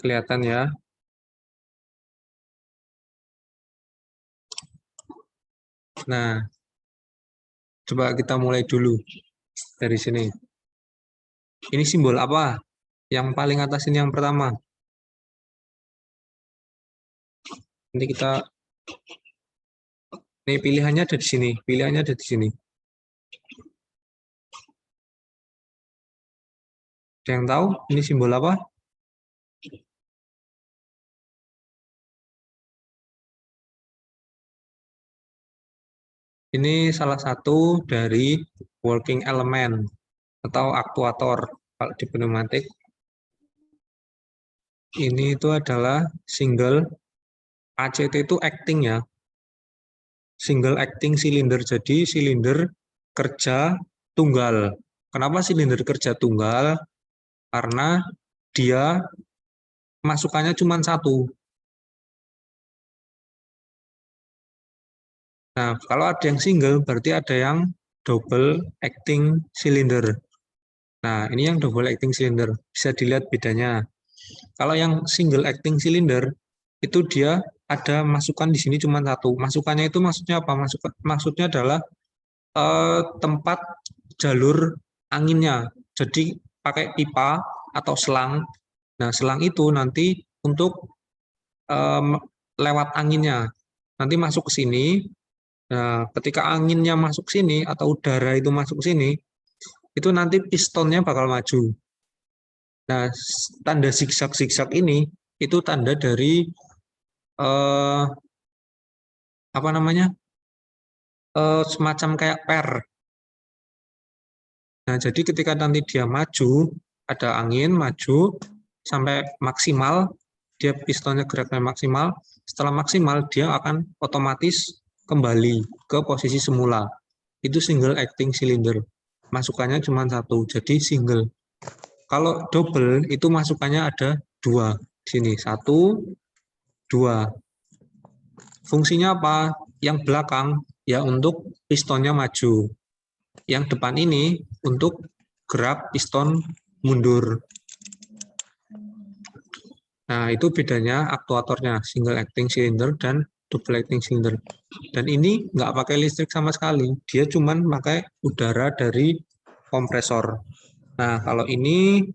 Kelihatan ya. Nah, coba kita mulai dulu dari sini. Ini simbol apa? Yang paling atas ini yang pertama. Nanti kita, ini pilihannya ada di sini. Pilihannya ada di sini. Ada yang tahu ini simbol apa? Ini salah satu dari working element atau aktuator kalau di pneumatik. Ini itu adalah single ACT itu acting ya. Single acting cylinder. Jadi silinder kerja tunggal. Kenapa silinder kerja tunggal? Karena dia masukannya cuma satu. Nah, kalau ada yang single berarti ada yang double acting cylinder. Nah, ini yang double acting cylinder. Bisa dilihat bedanya. Kalau yang single acting cylinder itu dia ada masukan di sini cuma satu. Masukannya itu maksudnya apa? Maksudnya adalah tempat jalur anginnya. Jadi pakai pipa atau selang. Nah, selang itu nanti untuk lewat anginnya. Nanti masuk ke sini. Nah, ketika anginnya masuk sini atau udara itu masuk ke sini, itu nanti pistonnya bakal maju. Nah, tanda zigzag-zigzag ini itu tanda dari apa namanya? Semacam kayak per. Nah, jadi ketika nanti dia maju, ada angin maju sampai maksimal, dia pistonnya geraknya maksimal. Setelah maksimal, dia akan otomatis kembali ke posisi semula. Itu single acting cylinder. Masukannya cuma satu, jadi single. Kalau double, itu masukannya ada dua. Sini, satu, dua. Fungsinya apa? Yang belakang, ya untuk pistonnya maju. Yang depan ini untuk gerak piston mundur. Nah, itu bedanya aktuatornya, single acting cylinder dan double acting cylinder. Dan ini nggak pakai listrik sama sekali, dia cuma pakai udara dari kompresor. Nah, kalau ini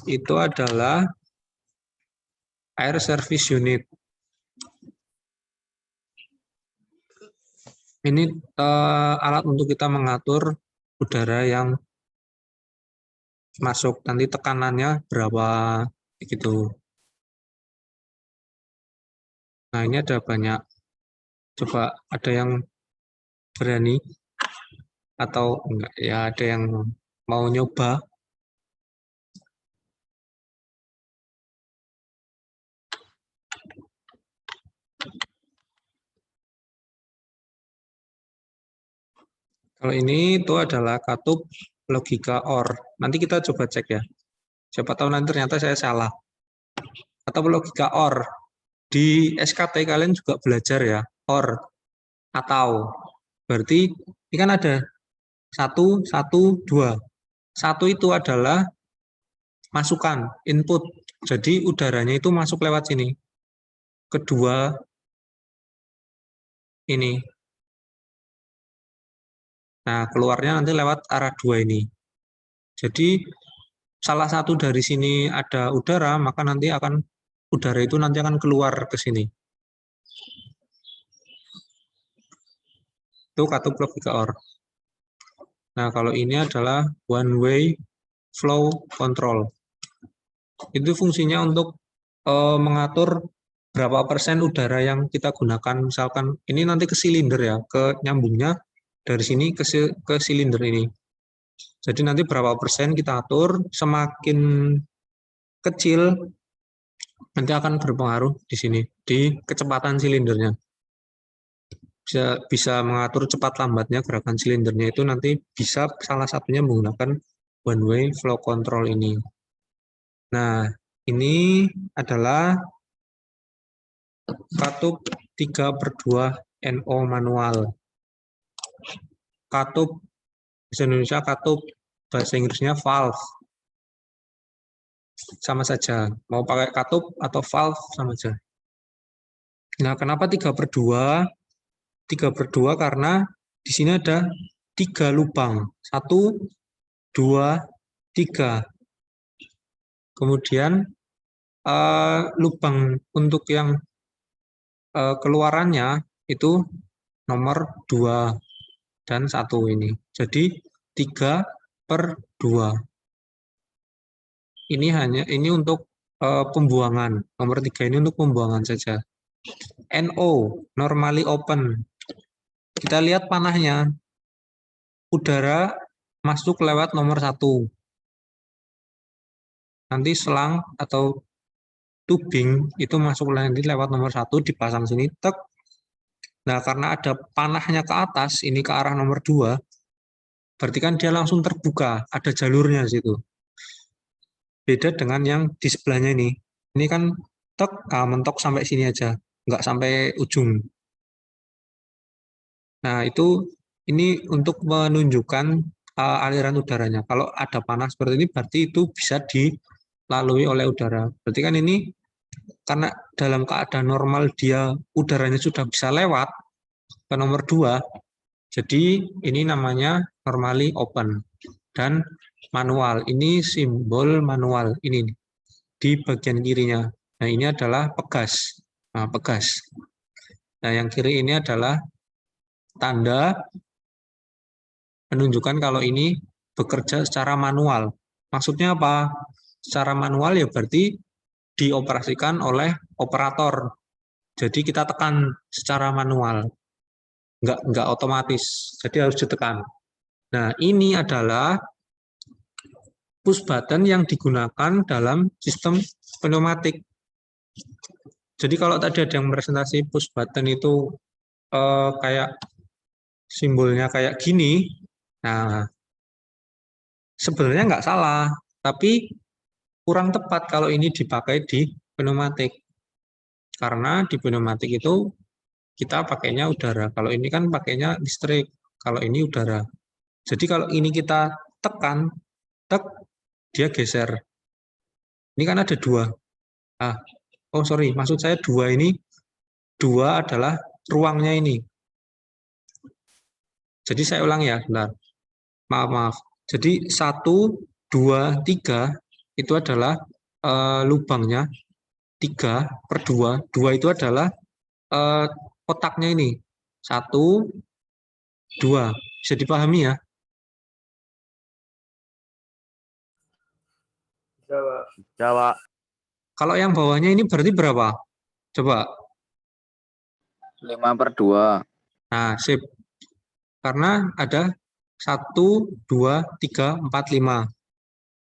itu adalah air service unit. Ini alat untuk kita mengatur udara yang masuk, nanti tekanannya berapa gitu. Nah, ini ada banyak. Coba ada yang berani atau enggak ya, ada yang mau nyoba. Kalau ini itu adalah katup logika OR. Nanti kita coba cek ya. Siapa tahu nanti ternyata saya salah. Katup logika OR. Di SKT kalian juga belajar ya, OR atau. Berarti ini kan ada 1, 1, 2. 1 itu adalah masukan, input. Jadi udaranya itu masuk lewat sini. Kedua ini. Nah, keluarnya nanti lewat arah 2 ini. Jadi salah satu dari sini ada udara, maka nanti akan udara itu nanti akan keluar ke sini. Itu katup logika OR. Nah, kalau ini adalah one way flow control. Itu fungsinya untuk mengatur berapa persen udara yang kita gunakan. Misalkan ini nanti ke silinder ya, ke nyambungnya dari sini ke silinder ini. Jadi nanti berapa persen kita atur, semakin kecil nanti akan berpengaruh di sini, di kecepatan silindernya. Bisa mengatur cepat lambatnya gerakan silindernya itu nanti bisa salah satunya menggunakan one way flow control ini. Nah, ini adalah katup 3/2 NO manual. Katup bahasa Indonesia katup, bahasa Inggrisnya valve. sama saja. Mau pakai katup atau valve sama saja. Nah, kenapa 3/2? 3/2 karena di sini ada 3 lubang. 1, 2, 3. Kemudian lubang untuk yang keluarannya itu nomor 2 dan 1 ini. Jadi 3/2. Ini untuk pembuangan. Nomor 3 ini untuk pembuangan saja. NO, normally open. Kita lihat panahnya. Udara masuk lewat nomor 1. Nanti selang atau tubing itu masuk nanti lewat nomor 1, dipasang sini, tek. Nah, karena ada panahnya ke atas, ini ke arah nomor 2, berarti kan dia langsung terbuka, ada jalurnya di situ. Beda dengan yang di sebelahnya ini. Ini kan tek, mentok sampai sini aja, nggak sampai ujung. Nah, ini untuk menunjukkan aliran udaranya. Kalau ada panas seperti ini, berarti itu bisa dilalui oleh udara. Berarti kan ini karena dalam keadaan normal dia udaranya sudah bisa lewat ke nomor 2, jadi ini namanya normally open. Dan manual, ini simbol manual, ini di bagian kirinya. Nah, ini adalah pegas. Nah, pegas. Nah, yang kiri ini adalah tanda menunjukkan kalau ini bekerja secara manual. Maksudnya apa? Secara manual ya berarti dioperasikan oleh operator. Jadi kita tekan secara manual, nggak otomatis. Jadi harus ditekan. Nah, ini adalah push button yang digunakan dalam sistem pneumatik. Jadi kalau tadi ada yang presentasi push button itu kayak simbolnya kayak gini, nah sebenarnya nggak salah, tapi kurang tepat kalau ini dipakai di pneumatik. Karena di pneumatik itu kita pakainya udara. Kalau ini kan pakainya listrik. Kalau ini udara. Jadi kalau ini kita tekan, tek, dia geser. Ini kan ada 2. Oh sorry, maksud saya 2 ini, 2 adalah ruangnya ini. Jadi saya ulang ya, bentar. Maaf. Jadi 1, 2, 3 itu adalah lubangnya. 3/2. 2 itu adalah kotaknya ini. 1, 2. Bisa dipahami ya? Jawa. Kalau yang bawahnya ini berarti berapa? Coba. 5/2. Nah, sip. Karena ada 1, 2, 3, 4, 5.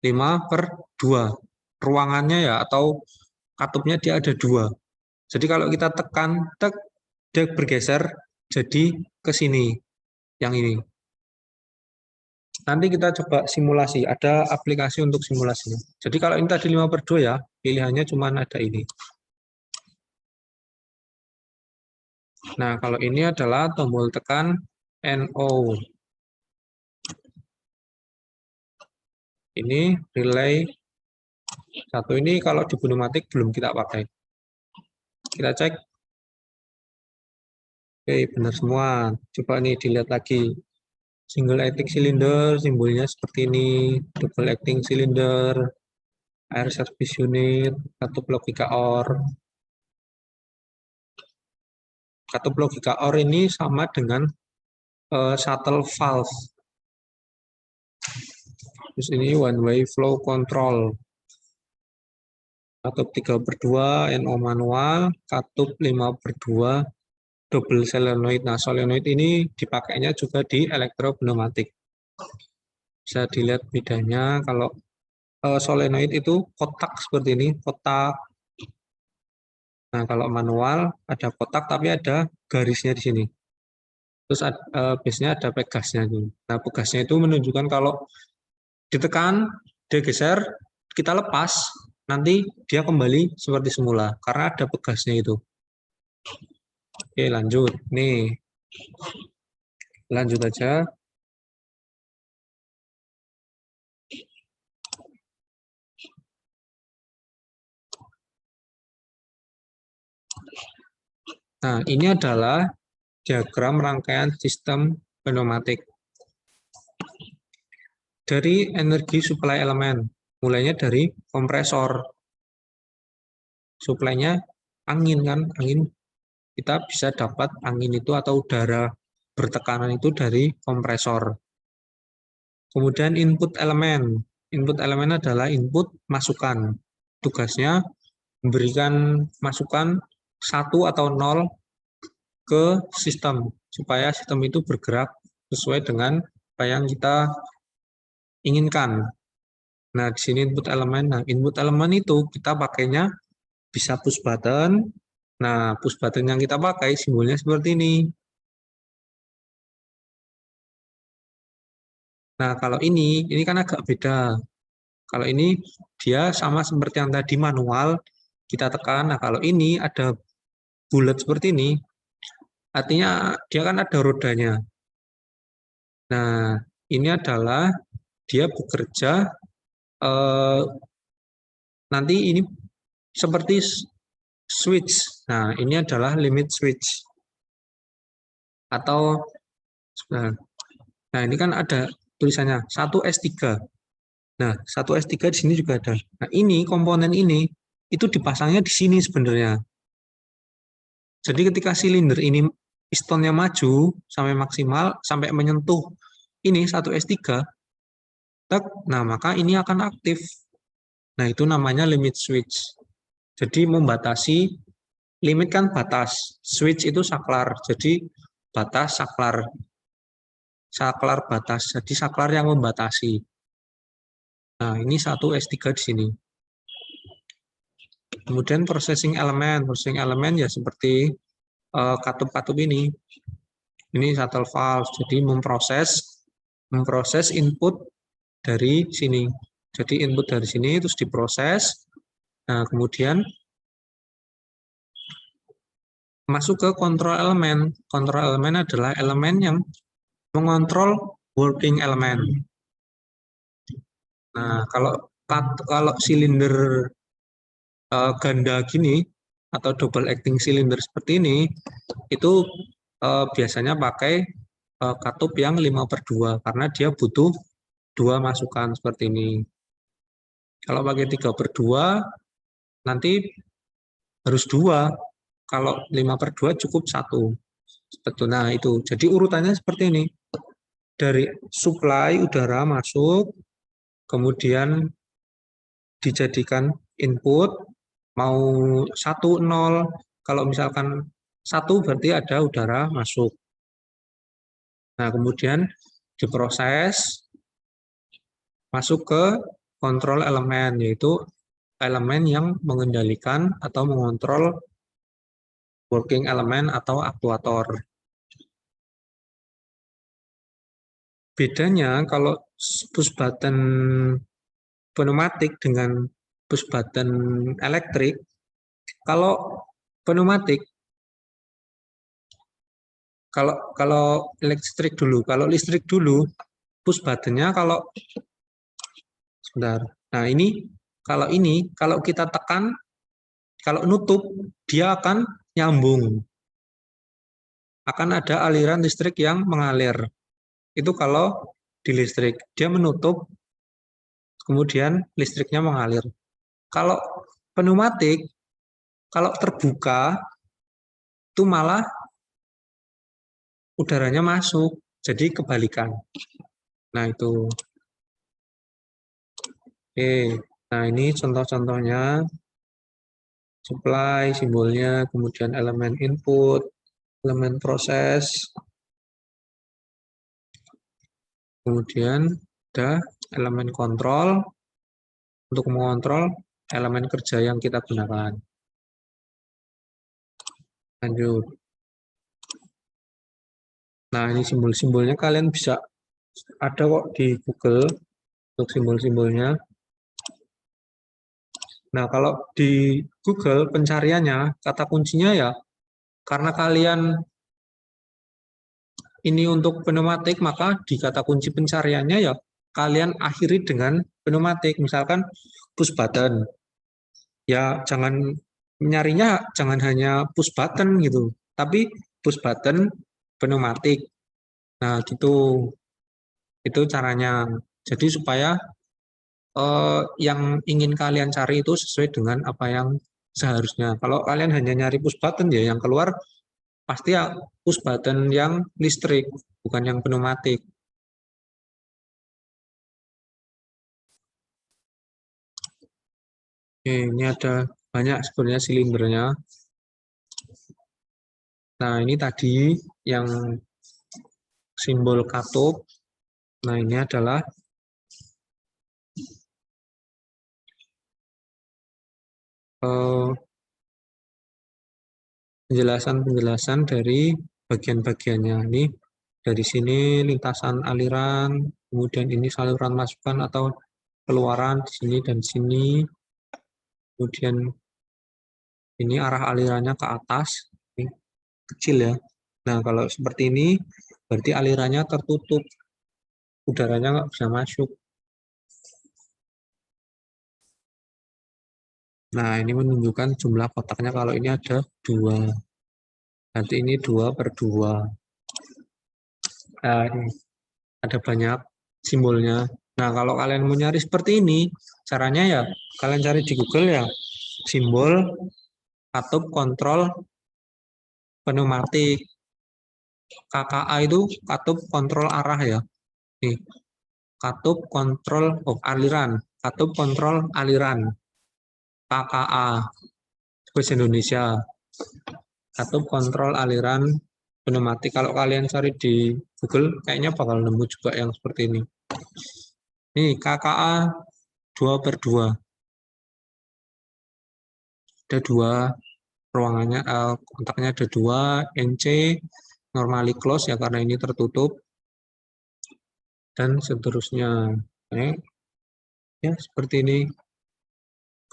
5/2. Ruangannya ya, atau katupnya dia ada 2. Jadi kalau kita tekan, tek, dia bergeser jadi ke sini, yang ini. Nanti kita coba simulasi, ada aplikasi untuk simulasi. Jadi kalau ini tadi 5/2 ya, pilihannya cuma ada ini. Nah, kalau ini adalah tombol tekan NO. Ini relay 1, ini kalau di pneumatik belum kita pakai. Kita cek. Oke, benar semua. Coba nih dilihat lagi. Single acting cylinder, simbolnya seperti ini. Double acting cylinder, air service unit, katup logika OR. Katup logika OR ini sama dengan shuttle valve. Terus ini one way flow control. Katup 3/2, NO manual, katup 5/2, double solenoid. Nah, solenoid ini dipakainya juga di elektropneumatik. Bisa dilihat bedanya kalau solenoid itu kotak seperti ini, kotak. Nah, kalau manual ada kotak tapi ada garisnya di sini. Terus biasanya ada pegasnya. Nah, pegasnya itu menunjukkan kalau ditekan, dia geser, kita lepas, nanti dia kembali seperti semula karena ada pegasnya itu. Oke, lanjut. Nih, lanjut aja. Nah, ini adalah diagram rangkaian sistem pneumatik. Dari energi supply elemen, mulainya dari kompresor. Suplainya angin kan, angin kita bisa dapat angin itu atau udara bertekanan itu dari kompresor. Kemudian input elemen. Input elemen adalah input masukan. Tugasnya memberikan masukan 1 atau 0 ke sistem supaya sistem itu bergerak sesuai dengan apa yang kita inginkan. Nah, di sini input elemen. Nah, input elemen itu kita pakainya bisa push button. Nah, push button yang kita pakai simbolnya seperti ini. Nah, kalau ini kan agak beda. Kalau ini dia sama seperti yang tadi manual, kita tekan. Nah, kalau ini ada bulat seperti ini, artinya dia kan ada rodanya. Nah, ini adalah dia bekerja nanti ini seperti switch. Nah, ini adalah limit switch. Atau nah ini kan ada tulisannya 1S3. Nah, 1S3 di sini juga ada. Nah, ini komponen ini itu dipasangnya di sini sebenarnya. Jadi ketika silinder ini pistonnya maju sampai maksimal sampai menyentuh ini 1S3, nah maka ini akan aktif. Nah, itu namanya limit switch. Jadi membatasi, limit kan batas, switch itu saklar. Jadi batas saklar. Saklar batas. Jadi saklar yang membatasi. Nah, ini 1S3 di sini. Kemudian processing elemen ya seperti katup-katup ini. Ini shuttle valve, jadi memproses input dari sini. Jadi input dari sini terus diproses. Nah, kemudian masuk ke kontrol elemen. Kontrol elemen adalah elemen yang mengontrol working elemen. Nah, kalau silinder ganda gini atau double acting cylinder seperti ini, itu biasanya pakai katup yang 5/2 karena dia butuh 2 masukan seperti ini. Kalau pakai 3/2 nanti harus 2. Kalau 5/2 cukup 1. Betul. Nah, itu. Jadi urutannya seperti ini. Dari supply udara masuk, kemudian dijadikan input, mau 1, 0. Kalau misalkan 1 berarti ada udara masuk. Nah, kemudian diproses, masuk ke kontrol elemen, yaitu elemen yang mengendalikan atau mengontrol working elemen atau aktuator. Bedanya kalau push button pneumatik dengan push button elektrik, kalau pneumatik, kalau listrik dulu, push buttonnya kalau sebentar. Nah, kalau kita tekan, kalau nutup, dia akan nyambung. Akan ada aliran listrik yang mengalir. Itu kalau di listrik. Dia menutup, kemudian listriknya mengalir. Kalau pneumatik, kalau terbuka, itu malah udaranya masuk. Jadi kebalikan. Nah, itu. Oke. Nah, ini contoh-contohnya. Supply, simbolnya, kemudian elemen input, elemen proses, kemudian ada elemen kontrol untuk mengontrol elemen kerja yang kita gunakan. Lanjut. Nah, ini simbol-simbolnya kalian bisa ada kok di Google untuk simbol-simbolnya. Nah, kalau di Google pencariannya, kata kuncinya ya, karena kalian ini untuk pneumatik, maka di kata kunci pencariannya ya, kalian akhiri dengan pneumatik. Misalkan push button. Ya, jangan nyarinya jangan hanya push button gitu. tapi push button pneumatik. Nah, gitu. Itu caranya. Jadi supaya yang ingin kalian cari itu sesuai dengan apa yang seharusnya. Kalau kalian hanya nyari push button ya yang keluar pasti ya push button yang listrik, bukan yang pneumatik. Oke, ini ada banyak sebenarnya silindernya. Nah, ini tadi yang simbol katup. Nah, ini adalah penjelasan-penjelasan dari bagian-bagiannya. Ini dari sini lintasan aliran, kemudian ini saluran masukan atau keluaran di sini dan sini. Kemudian ini arah alirannya ke atas, ini kecil ya. Nah, kalau seperti ini berarti alirannya tertutup, udaranya nggak bisa masuk. Nah, ini menunjukkan jumlah kotaknya kalau ini ada 2. Nanti ini 2/2. Nah, ini ada banyak simbolnya. Nah, kalau kalian mau nyari seperti ini, caranya ya kalian cari di Google ya, simbol katup kontrol pneumatik. KKA itu katup kontrol arah ya. Nih, katup kontrol aliran, katup kontrol aliran. KKA bahasa Indonesia. Katup kontrol aliran pneumatik. Kalau kalian cari di Google, kayaknya bakal nemu juga yang seperti ini. Nih, KKA 2/2. Ada 2 ruangannya, kontaknya ada 2, NC, normally close ya karena ini tertutup, dan seterusnya. Ya, seperti ini.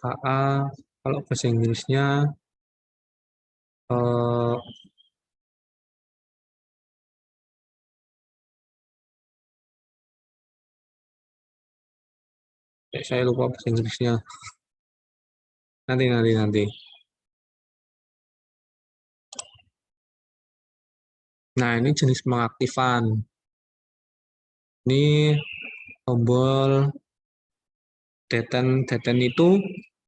KA, kalau bahasa Inggrisnya, eh, saya lupa bahasa Inggrisnya. Nanti. Nah, ini jenis pengaktifan. Ini tombol deten itu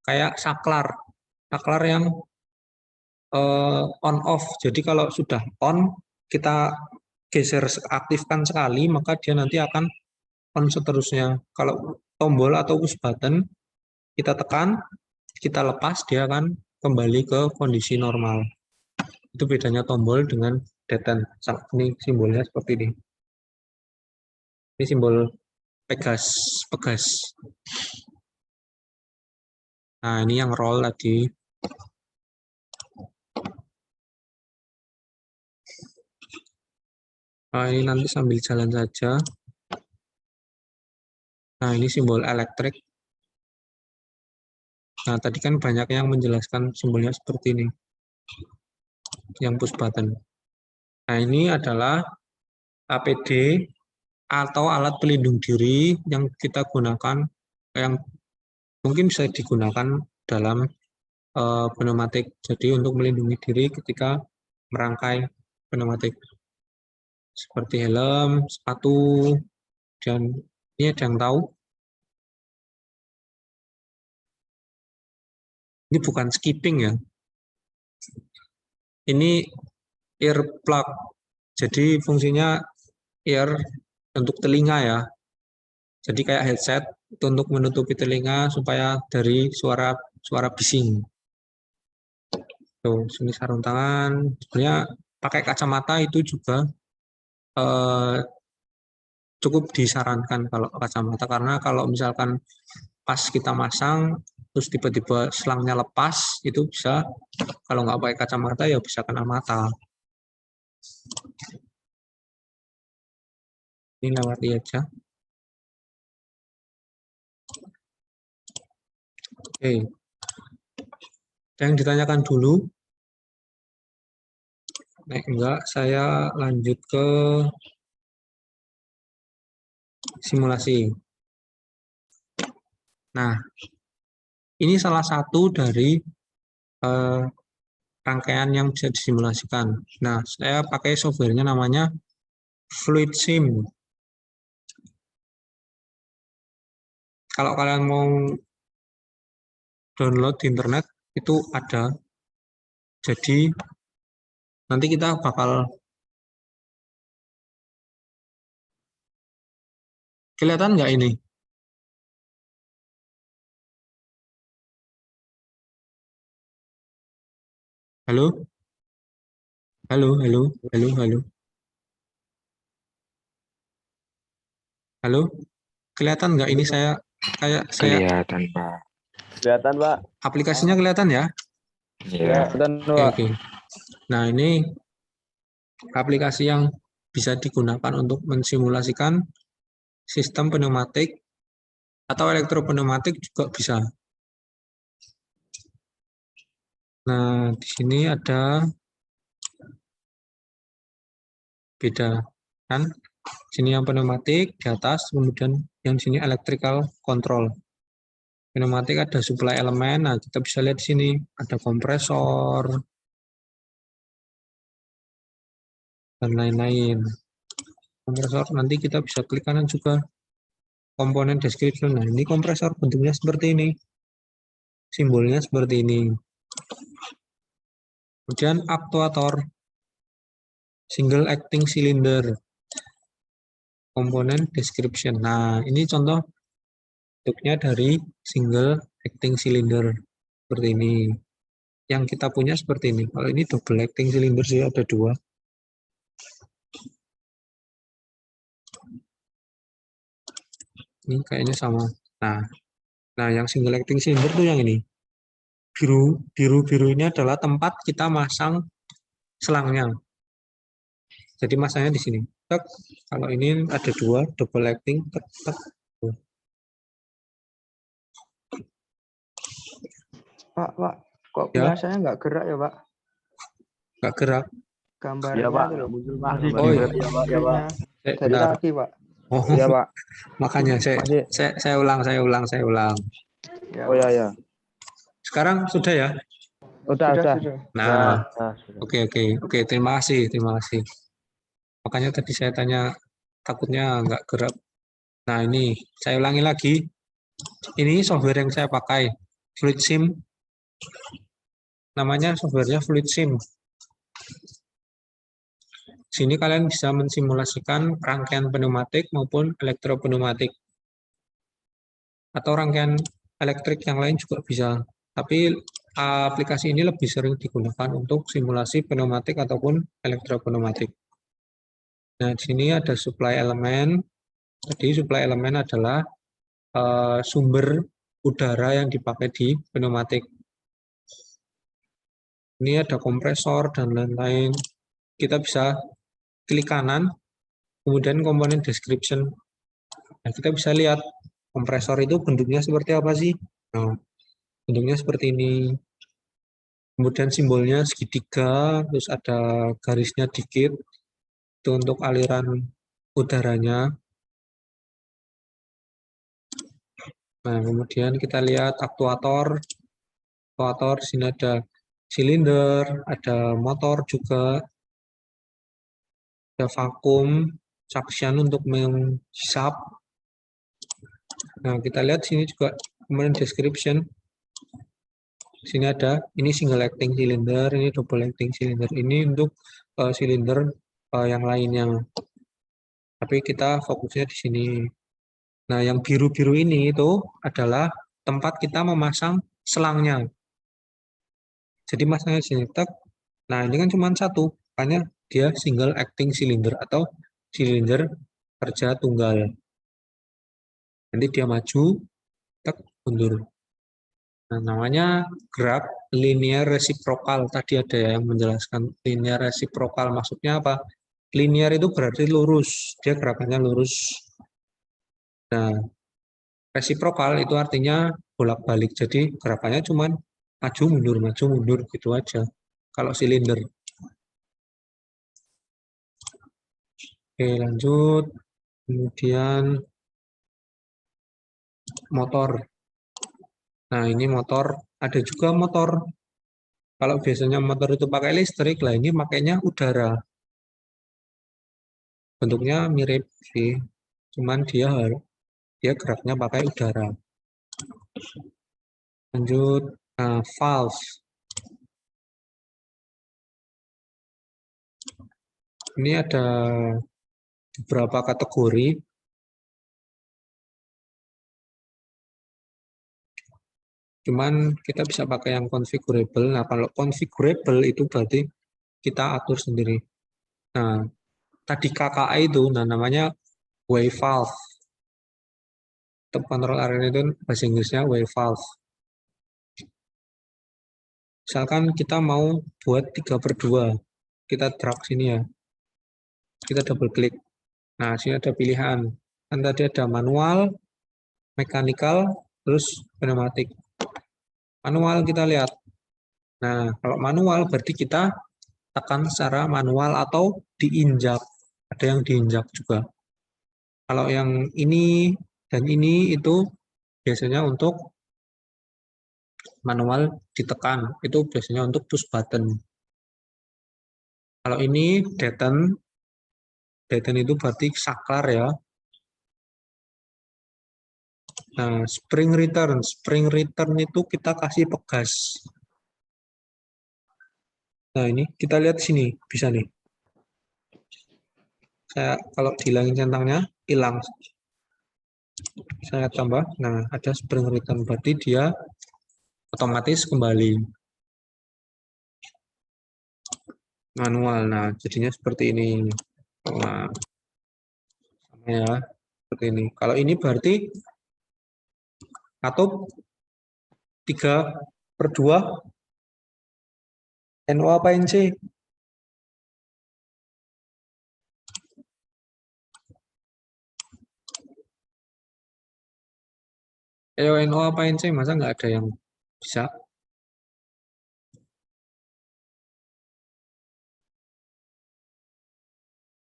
kayak saklar. Saklar yang on off. Jadi kalau sudah on, kita geser aktifkan sekali, maka dia nanti akan on seterusnya. Kalau tombol atau push button kita tekan, kita lepas, dia akan kembali ke kondisi normal. Itu bedanya tombol dengan deten. Ini simbolnya seperti ini. Ini simbol pegas. Nah, ini yang roll tadi. Nah, ini nanti sambil jalan saja. Nah, ini simbol elektrik. Nah, tadi kan banyak yang menjelaskan simbolnya seperti ini. Yang push button. Nah, ini adalah APD atau alat pelindung diri yang kita gunakan, yang mungkin bisa digunakan dalam pneumatik. Jadi untuk melindungi diri ketika merangkai pneumatik. Seperti helm, sepatu, dan ini ada yang tahu? Ini bukan skipping ya. Ini earplug. Jadi fungsinya ear untuk telinga ya. Jadi kayak headset itu untuk menutupi telinga supaya dari suara bising. Tuh, sini sarung tangan. Sebenarnya pakai kacamata itu juga eh, cukup disarankan kalau kacamata, karena kalau misalkan pas kita masang terus tiba-tiba selangnya lepas, itu bisa, kalau nggak pakai kacamata ya bisa kena mata. Ini lewati aja. Oke, yang ditanyakan dulu. Enggak, saya lanjut ke simulasi. Nah, ini salah satu dari rangkaian yang bisa disimulasikan. Nah, saya pakai softwarenya namanya Fluid Sim. Kalau kalian mau download di internet, itu ada. Jadi, nanti kita bakal kelihatan nggak ini? Halo? Halo, halo, halo, halo, halo. Kelihatan nggak ini saya Kelihatan, Pak. Kelihatan, Pak. aplikasinya kelihatan ya? Ya, Kelihatan, Oke, Pak. oke. Nah, ini aplikasi yang bisa digunakan untuk mensimulasikan sistem pneumatik atau elektropneumatik juga bisa. Nah, di sini ada beda kan? Sini yang pneumatik di atas, kemudian yang sini electrical control. Pneumatik ada supply elemen. Nah, kita bisa lihat di sini ada kompresor dan lain-lain. Kompresor nanti kita bisa klik kanan juga komponen description. Nah, ini kompresor bentuknya seperti ini. Simbolnya seperti ini. Kemudian aktuator single acting cylinder. Komponen description. Nah, ini contoh bentuknya dari single acting cylinder seperti ini. Yang kita punya seperti ini. Kalau ini double acting cylinder sih ada dua. Ini kayaknya sama. Nah, yang single acting cylinder tuh yang ini. Biru ini adalah tempat kita masang selangnya. Jadi masangnya di sini. Tek. Kalau ini ada dua, double acting. Tek, tek. Pak, kok Ya, biasanya nggak gerak ya, Pak? nggak gerak. Gambarnya Iya, Pak. tuh loh, Muncul, Pak. masih Oh, di iya. Iya, Pak. Iya, Pak. dari Bentar. tadi, Pak. Oh, Iya, Pak. makanya Masih. saya ulang. Ya, Oh, iya, Pak. iya. Sekarang sudah ya? Udah. Sudah. Nah, Sudah. oke, terima kasih. Makanya tadi saya tanya, takutnya nggak gerak. Nah, ini saya ulangi lagi. Ini software yang saya pakai, Fluid Sim. Namanya softwarenya Fluid Sim. Sini kalian bisa mensimulasikan rangkaian pneumatik maupun elektropneumatik. Atau rangkaian elektrik yang lain juga bisa. Tapi aplikasi ini lebih sering digunakan untuk simulasi pneumatik ataupun elektropneumatik. Nah, di sini ada supply elemen. Jadi supply elemen adalah sumber udara yang dipakai di pneumatik. Ini ada kompresor dan lain-lain. Kita bisa klik kanan, kemudian komponen description. Nah, kita bisa lihat kompresor itu bentuknya seperti apa sih? Nah, bentuknya seperti ini. Kemudian simbolnya segitiga, terus ada garisnya dikit. Itu untuk aliran udaranya. Nah, kemudian kita lihat aktuator. Aktuator, sini ada silinder, ada motor juga, ada vakum, suction untuk menghisap. Nah, kita lihat sini juga kemudian description. Sini ada, ini single acting cylinder, ini double acting cylinder. Ini untuk silinder yang lainnya. Tapi kita fokusnya di sini. Nah, yang biru-biru ini itu adalah tempat kita memasang selangnya. Jadi masangnya di sini. Tek. Nah, ini kan cuma satu. Makanya dia single acting cylinder atau silinder kerja tunggal. Nanti dia maju, tek, mundur. Nah, namanya gerak linear reciprocal. Tadi ada yang menjelaskan linear reciprocal. Maksudnya apa? Linear itu berarti lurus. Dia gerakannya lurus. Nah, reciprocal itu artinya bolak-balik. Jadi gerakannya cuma maju mundur gitu aja. Kalau silinder. Oke, lanjut. Kemudian motor. Nah, ini motor. Ada juga motor Kalau biasanya motor itu pakai listrik, lah ini makainya udara. Bentuknya mirip sih, cuman dia geraknya pakai udara. Lanjut, valve. Ini ada beberapa kategori. Cuman kita bisa pakai yang configurable. Nah, kalau configurable itu berarti kita atur sendiri. Nah, tadi KKA itu, nah namanya wave valve. Untuk kontrol area itu bahasa Inggrisnya wave valve. Misalkan kita mau buat 3/2. Kita drag sini ya. Kita double klik. Nah, sini ada pilihan. Kan tadi ada manual, mechanical, terus pneumatik. Manual kita lihat. Nah, kalau manual berarti kita tekan secara manual atau diinjak. Ada yang diinjak juga. Kalau yang ini dan ini itu biasanya untuk manual ditekan. Itu biasanya untuk push button. Kalau ini deten itu berarti saklar ya. Nah, spring return itu kita kasih pegas. Nah, ini kita lihat sini, bisa nih. Saya kalau dihilangin centangnya, hilang. Saya tambah, nah ada spring return, berarti dia otomatis kembali. Manual, nah jadinya seperti ini. Nah, ya, seperti ini. Kalau ini berarti katup 3/2 NO apa NC? Ayo NO apa NC? Masa nggak ada yang bisa?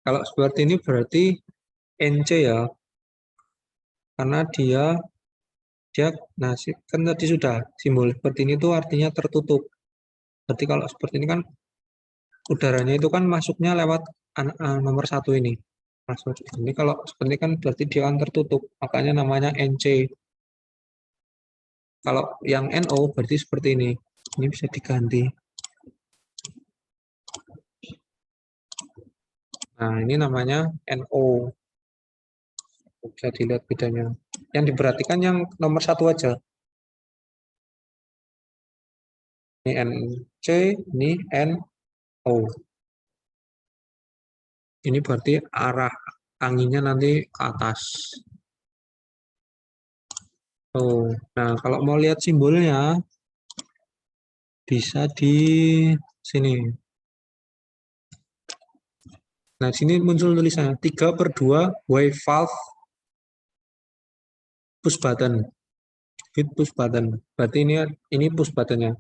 Kalau seperti ini berarti NC ya. Karena dia nah kan tadi sudah simbol seperti ini tuh artinya tertutup. Berarti kalau seperti ini kan udaranya itu kan masuknya lewat nomor 1 ini. Masuk. Ini kalau seperti ini kan berarti dia akan tertutup. Makanya namanya NC. Kalau yang NO berarti seperti ini. Ini bisa diganti. Nah, ini namanya NO. Bisa dilihat bedanya. Yang diperhatikan yang nomor 1 aja. Ini NC, ini NO. Ini berarti arah anginnya nanti ke atas. Oh, nah kalau mau lihat simbolnya bisa di sini. Nah, sini muncul tulisannya 3/2 wave valve push button. Hit push button. Berarti ini push buttonnya.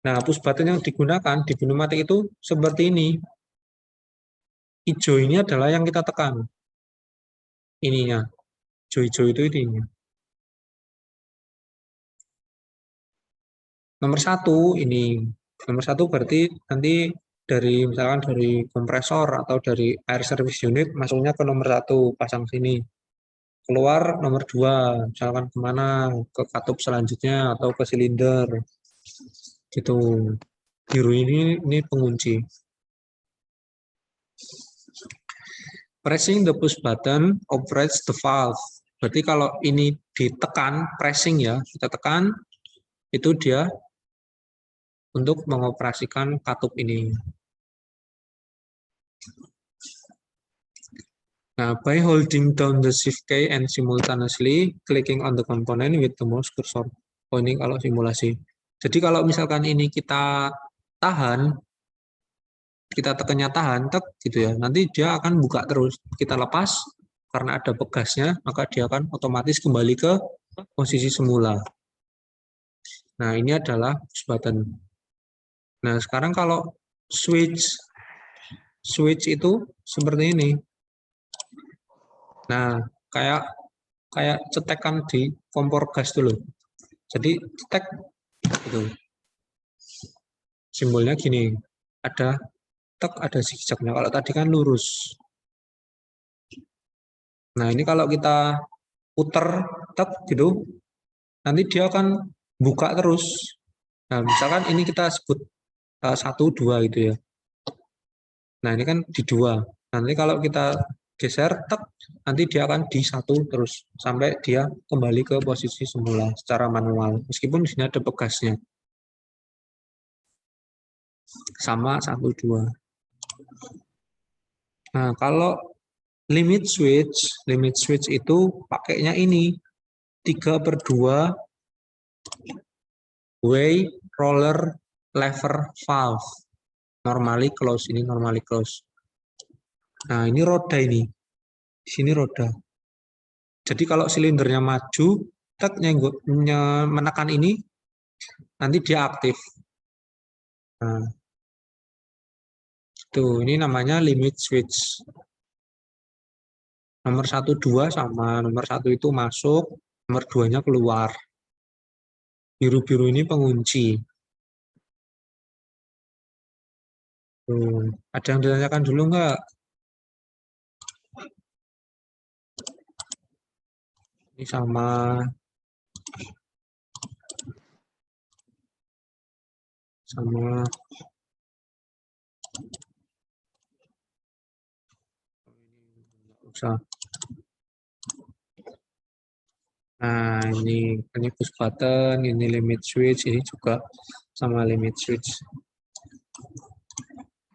Nah, push button yang digunakan di pneumatik itu seperti ini. Hijau ini adalah yang kita tekan. Ininya. Hijau-hijau itu ininya. Nomor 1 ini. Nomor 1 berarti nanti misalkan dari kompresor atau dari air service unit masuknya ke nomor 1, pasang sini. Keluar nomor 2, misalkan kemana, ke katup selanjutnya atau ke silinder. Gitu. Biru ini pengunci. Pressing the push button operates the valve. Berarti kalau ini ditekan, pressing ya, kita tekan, itu dia untuk mengoperasikan katup ini. Nah, by holding down the shift key and simultaneously clicking on the component with the mouse cursor. Oh, ini kalau simulasi. Jadi kalau misalkan ini kita tahan, kita tekannya tahan, tek gitu ya. Nanti dia akan buka terus. Kita lepas karena ada pegasnya, maka dia akan otomatis kembali ke posisi semula. Nah, ini adalah push button. Nah, sekarang kalau switch itu seperti ini. Nah, kayak cetekan di kompor gas dulu. Jadi cetek gitu. simbolnya gini, ada tek, ada zigzagnya. Kalau tadi kan lurus. Nah, ini kalau kita puter tek gitu, nanti dia akan buka terus. Nah, misalkan ini kita sebut 1, 2 gitu ya. Nah, ini kan di 2. Nanti kalau kita geser, tek, nanti dia akan di 1 terus sampai dia kembali ke posisi semula secara manual. Meskipun di sini ada pegasnya. Sama 1, 2. Nah, kalau limit switch itu pakainya ini 3/2 way roller lever valve. Normally close, ini normally close. Nah, ini roda ini. Di sini roda. Jadi kalau silindernya maju, tek menekan ini, nanti dia aktif. Nah, tuh, ini namanya limit switch. Nomor 1, 2 sama, nomor 1 itu masuk, nomor 2-nya keluar. Biru-biru ini pengunci. Tuh, ada yang ditanyakan dulu nggak? Ini sama usah. Nah, ini push button, ini limit switch, ini juga sama limit switch.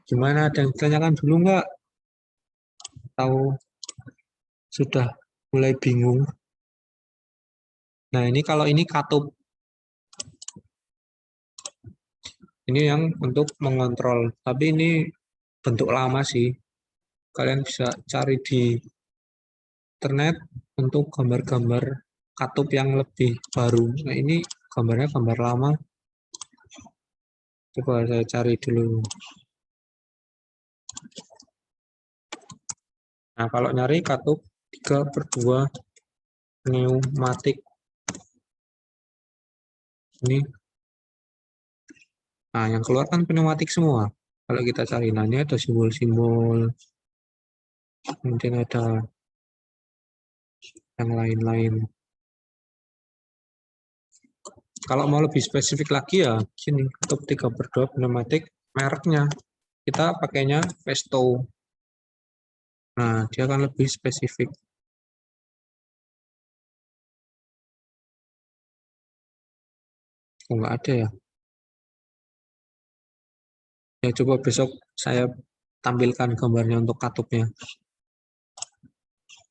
Gimana, ada yang ditanyakan dulu nggak? Tahu sudah mulai bingung? Nah, ini kalau ini katup. Ini yang untuk mengontrol, tapi ini bentuk lama sih. Kalian bisa cari di internet untuk gambar-gambar katup yang lebih baru. Nah, ini gambarnya gambar lama. Coba saya cari dulu. Nah, kalau nyari katup 3/2 pneumatik. Ini. Nah, yang keluar kan pneumatik semua. Kalau kita cari, nah ini ada simbol-simbol. Mungkin ada yang lain-lain. Kalau mau lebih spesifik lagi ya, sini katup 3/2 pneumatik, mereknya kita pakainya Festo. Nah, dia akan lebih spesifik. Oh, nggak ada ya? Ya, coba besok saya tampilkan gambarnya untuk katupnya.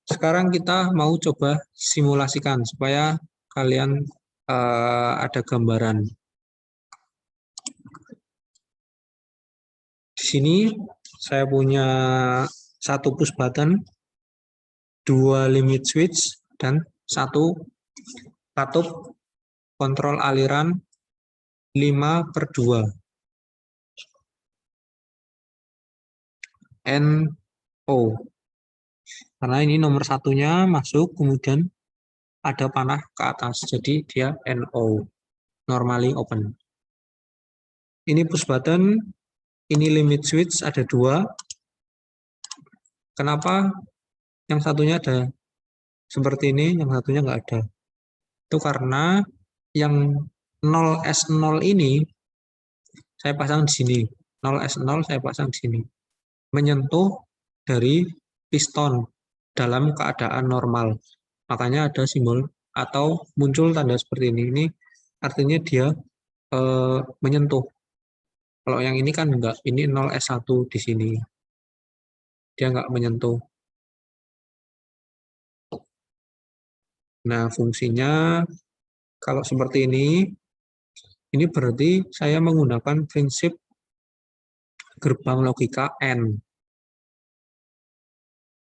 Sekarang kita mau coba simulasikan supaya kalian ada gambaran. Di sini saya punya 1 push button, 2 limit switch, dan 1 katup kontrol aliran 5/2 NO. Karena ini nomor 1-nya masuk, kemudian ada panah ke atas, jadi dia NO, normally open. Ini push button, ini limit switch, ada 2. Kenapa yang satunya ada seperti ini, yang satunya nggak ada? Itu karena yang 0S0 ini saya pasang di sini, 0S0 saya pasang di sini, menyentuh dari piston dalam keadaan normal. Makanya ada simbol atau muncul tanda seperti ini. Ini artinya dia menyentuh. Kalau yang ini kan enggak, ini 0S1 di sini. Dia enggak menyentuh. Nah, fungsinya kalau seperti ini berarti saya menggunakan prinsip gerbang logika N.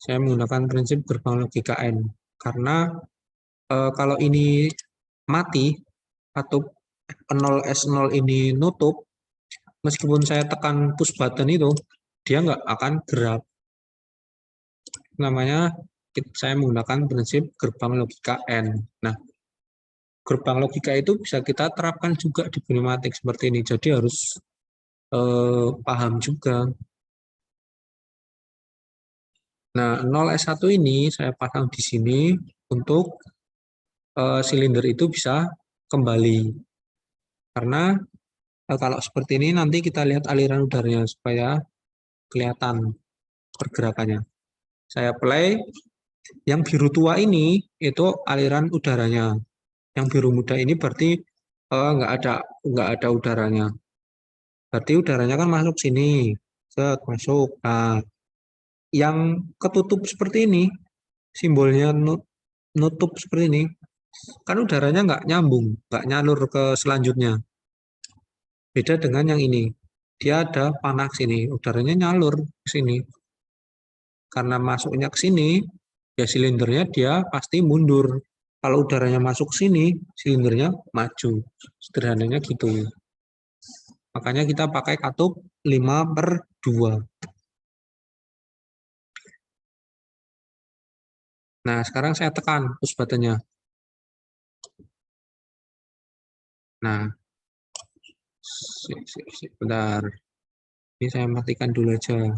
Saya menggunakan prinsip gerbang logika N. Karena kalau ini mati, atau 0S0 ini nutup, meskipun saya tekan push button itu, dia nggak akan gerak. Namanya saya menggunakan prinsip gerbang logika N. Nah, gerbang logika itu bisa kita terapkan juga di pneumatik seperti ini. Jadi harus paham juga. Nah, 0S1 ini saya pasang di sini untuk silinder itu bisa kembali. Karena kalau seperti ini nanti kita lihat aliran udaranya supaya kelihatan pergerakannya. Saya play, yang biru tua ini itu aliran udaranya. Yang biru muda ini berarti nggak ada udaranya. Berarti udaranya kan masuk sini, set masuk. Nah, yang ketutup seperti ini, simbolnya nutup seperti ini, kan udaranya nggak nyambung, nggak nyalur ke selanjutnya. Beda dengan yang ini, dia ada panah sini, udaranya nyalur ke sini. Karena masuknya ke sini, ya silindernya dia pasti mundur. Kalau udaranya masuk sini, silindernya maju. Sederhananya gitu. Makanya kita pakai katup 5/2. Nah, sekarang saya tekan push buttonnya. Nah, bentar. Ini saya matikan dulu aja.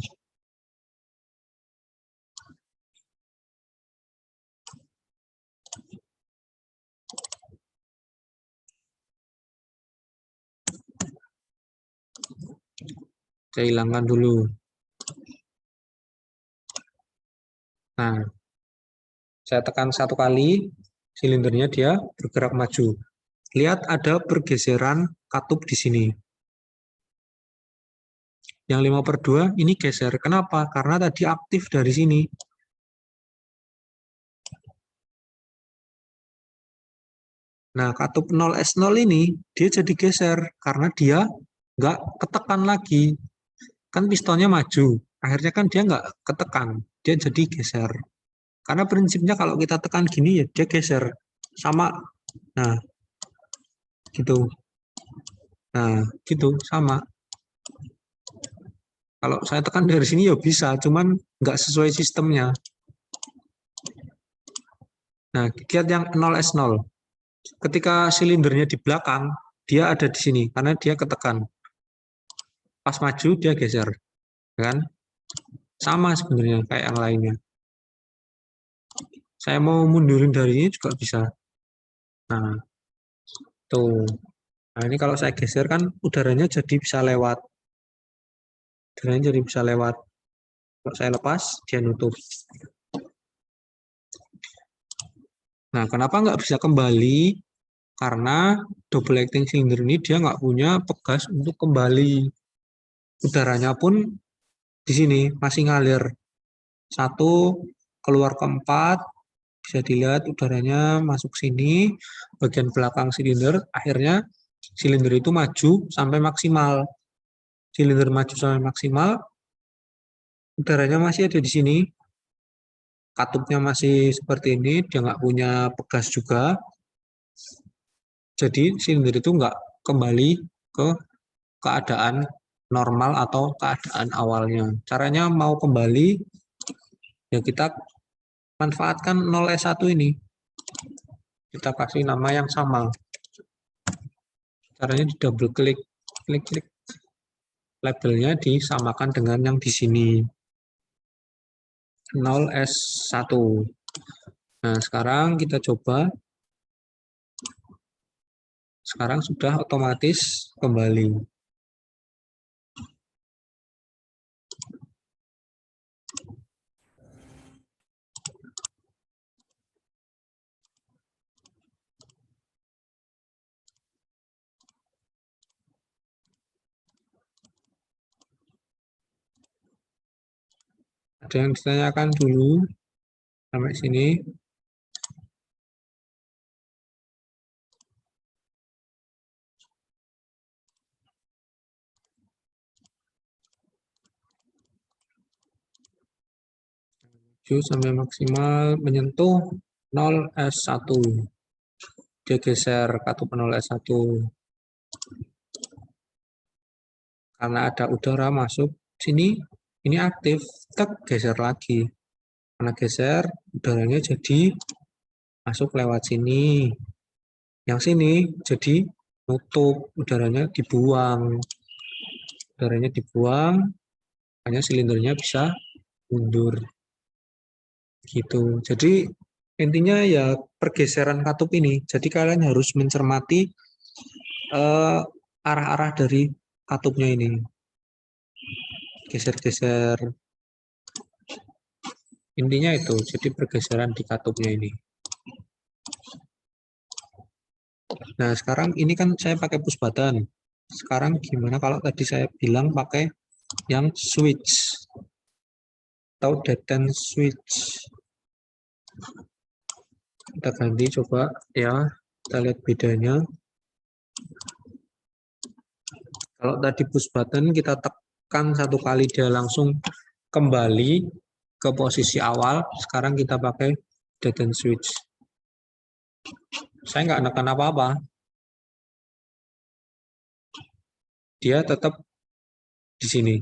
Saya hilangkan dulu. Nah, saya tekan 1 kali, silindernya dia bergerak maju. Lihat ada pergeseran katup di sini. Yang 5/2 ini geser. Kenapa? Karena tadi aktif dari sini. Nah, katup 0S0 ini dia jadi geser karena dia nggak ketekan lagi. Kan pistonnya maju. Akhirnya kan dia nggak ketekan. Dia jadi geser. Karena prinsipnya kalau kita tekan gini ya dia geser. Sama. Nah, gitu. Nah, gitu. Sama. Kalau saya tekan dari sini ya bisa, cuman nggak sesuai sistemnya. Nah, lihat yang 0S0. Ketika silindernya di belakang, dia ada di sini, karena dia ketekan. Pas maju, dia geser. Kan? Sama sebenarnya kayak yang lainnya. Saya mau mundurin dari ini juga bisa. Nah, tuh. Nah, ini kalau saya geser kan udaranya jadi bisa lewat. Udaranya jadi bisa lewat. Kalau saya lepas, dia nutup. Nah, kenapa nggak bisa kembali? Karena double acting cylinder ini dia nggak punya pegas untuk kembali. Udaranya pun di sini masih ngalir. 1 keluar ke 4, bisa dilihat udaranya masuk sini, bagian belakang silinder, akhirnya silinder itu maju sampai maksimal. Silinder maju sampai maksimal, udaranya masih ada di sini, katupnya masih seperti ini, dia nggak punya pegas juga, jadi silinder itu nggak kembali ke keadaan normal atau keadaan awalnya. Caranya mau kembali, ya kita manfaatkan 0S1 ini. Kita kasih nama yang sama. Caranya di double klik, klik. Labelnya disamakan dengan yang di sini. 0S1. Nah, sekarang kita coba. Sekarang sudah otomatis kembali. Ada yang ditanyakan dulu sampai sini? Sampai maksimal menyentuh 0S1. Dia geser katup 0S1. Karena ada udara masuk sini, ini aktif, tek geser lagi. Karena geser, udaranya jadi masuk lewat sini. Yang sini jadi nutup, udaranya dibuang. udaranya dibuang, hanya silindernya bisa mundur. Gitu. Jadi intinya ya pergeseran katup ini. Jadi kalian harus mencermati arah-arah dari katupnya ini. Geser-geser. Intinya itu, jadi pergeseran di katupnya ini. Nah, sekarang ini kan saya pakai push button. Sekarang gimana kalau tadi saya bilang pakai yang switch atau dead end switch. Kita ganti coba ya, kita lihat bedanya. Kalau tadi push button kita tekan satu kali dia langsung kembali ke posisi awal. Sekarang kita pakai dead end switch. Saya nggak nekan apa-apa. Dia tetap di sini.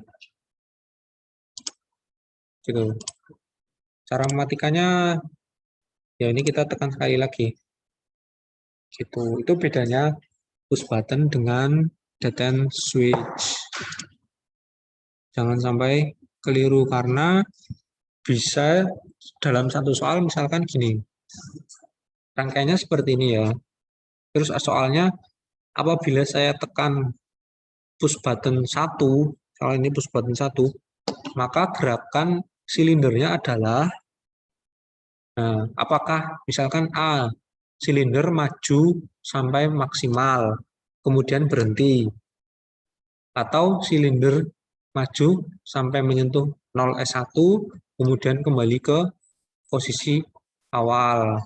Gitu. Cara mematikannya ya ini kita tekan sekali lagi. Gitu. Itu bedanya push button dengan dead end switch. Jangan sampai keliru karena bisa dalam satu soal misalkan gini. Rangkaiannya seperti ini ya. Terus soalnya apabila saya tekan push button 1, soal ini push button 1, maka gerakan silindernya adalah apakah misalkan A, silinder maju sampai maksimal, kemudian berhenti. Atau silinder maju sampai menyentuh 0S1, kemudian kembali ke posisi awal.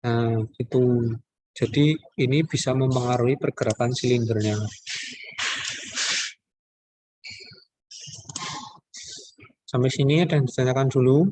Nah, itu. Jadi ini bisa mempengaruhi pergerakan silindernya. Sampai sini ada yang ditanyakan dulu.